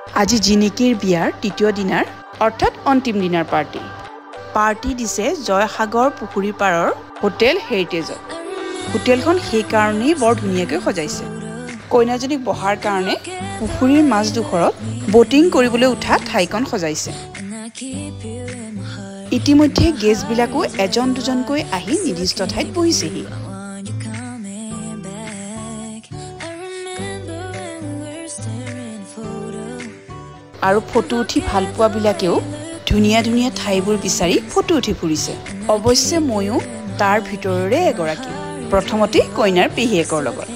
আজি জিনিকিৰ বিয়াৰ তৃতীয় দিনাৰ অৰ্থাৎ অন্তিম দিনাৰ পাৰ্টি দিছে জয়সাগৰ পুখুৰী পাৰৰ হোটেল হেৰিটেজত। হোটেলখন সেই কাৰণেই বৰ ধুনীয়াকৈ সজাইছে। কইনাজনীক বহাৰ কাৰণে পুখুৰীৰ মাজডোখৰত বটিং কৰিবলৈ উঠা ঠাইখন সজাইছে। ইতিমধ্যে গেষ্টবিলাকো এজন দুজনকৈ আহি নিৰ্দিষ্ট ঠাইত বহিছেহি। আৰু ফটো উঠি ভাল পোৱাবিলাকেও ধুনীয়া ধুনীয়া ঠাইবোৰ বিচাৰি ফটো উঠি ফুৰিছে। অৱশ্যে ময়ো তাৰ ভিতৰৰে এগৰাকী। প্ৰথমতে কইনাৰ পেহীয়েকৰ লগত,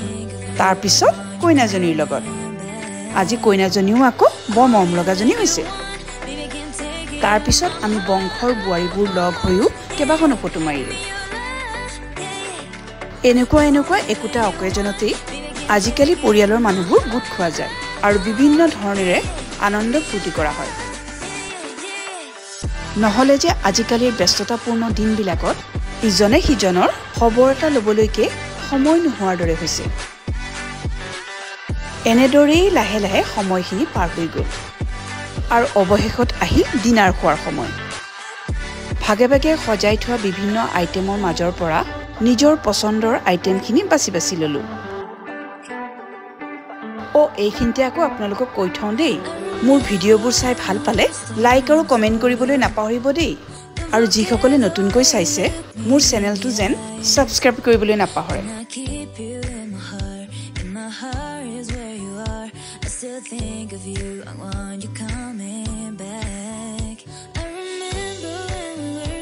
তাৰপিছত কইনাজনীৰ লগত। আজি কইনাজনীও আকৌ বৰ মৰম লগাজনী হৈছে। তাৰপিছত আমি বংশৰ বোৱাৰীবোৰ লগ হৈও কেইবাখনো ফটো মাৰিলোঁ। এনেকুৱা একোটা অকেজনতেই আজিকালি পৰিয়ালৰ মানুহবোৰ গোট খোৱা যায় আৰু বিভিন্ন ধৰণেৰে আনন্দ ফূৰ্তি কৰা হয়। নহ'লে যে আজিকালিৰ ব্যস্ততাপূৰ্ণ দিনবিলাকত ইজনে সিজনৰ খবৰ এটা ল'বলৈকে সময় নোহোৱাৰ দৰে হৈছে। এনেদৰেই লাহে লাহে সময়খিনি পাৰ হৈ গ'ল আৰু অৱশেষত আহি ডিনাৰ খোৱাৰ সময়। ভাগে ভাগে সজাই থোৱা বিভিন্ন আইটেমৰ মাজৰ পৰা নিজৰ পচন্দৰ আইটেমখিনি বাছি ল'লোঁ। এইখিনিতে আকৌ আপোনালোকক কৈ থওঁ দেই, মোৰ ভিডিঅ'বোৰ চাই ভাল পালে লাইক আৰু কমেণ্ট কৰিবলৈ নাপাহৰিব দেই। আৰু যিসকলে নতুনকৈ চাইছে মোৰ চেনেলটো যেন ছাবস্ক্ৰাইব কৰিবলৈ নাপাহৰে।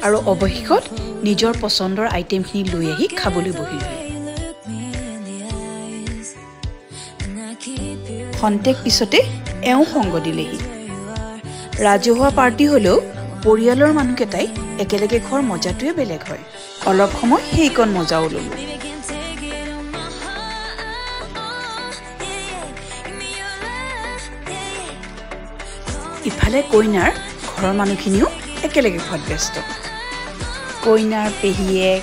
আৰু অৱশেষত নিজৰ পচন্দৰ আইটেমখিনি লৈ আহি খাবলৈ বহিলোঁ। খন্তেক পিছতে এওঁ সংগ দিলেহি। ৰাজহুৱা পাৰ্টি হ'লেও পৰিয়ালৰ মানুহকেইটাই একেলগে খোৱাৰ মজাটোৱে বেলেগ হয়। অলপ সময় সেইকণ মজাও ল'লোঁ। ইফালে কইনাৰ ঘৰৰ মানুহখিনিও একেলগে খোৱাত ব্যস্ত। কইনাৰ পেহীয়েক,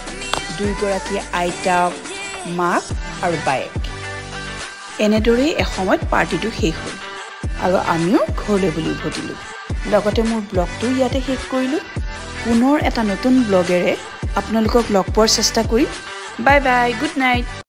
দুয়োগৰাকী আইতাক, মাক আৰু বায়েক। এনেদৰেই এসময়ত পাৰ্টিটো শেষ হ'ল আৰু আমিও ঘৰলৈ বুলি উভতিলোঁ। লগতে মোৰ ব্লগটো ইয়াতে শেষ কৰিলোঁ। পুনৰ এটা নতুন ব্লগেৰে আপোনালোকক লগ পোৱাৰ চেষ্টা কৰিম। Bye bye, good night.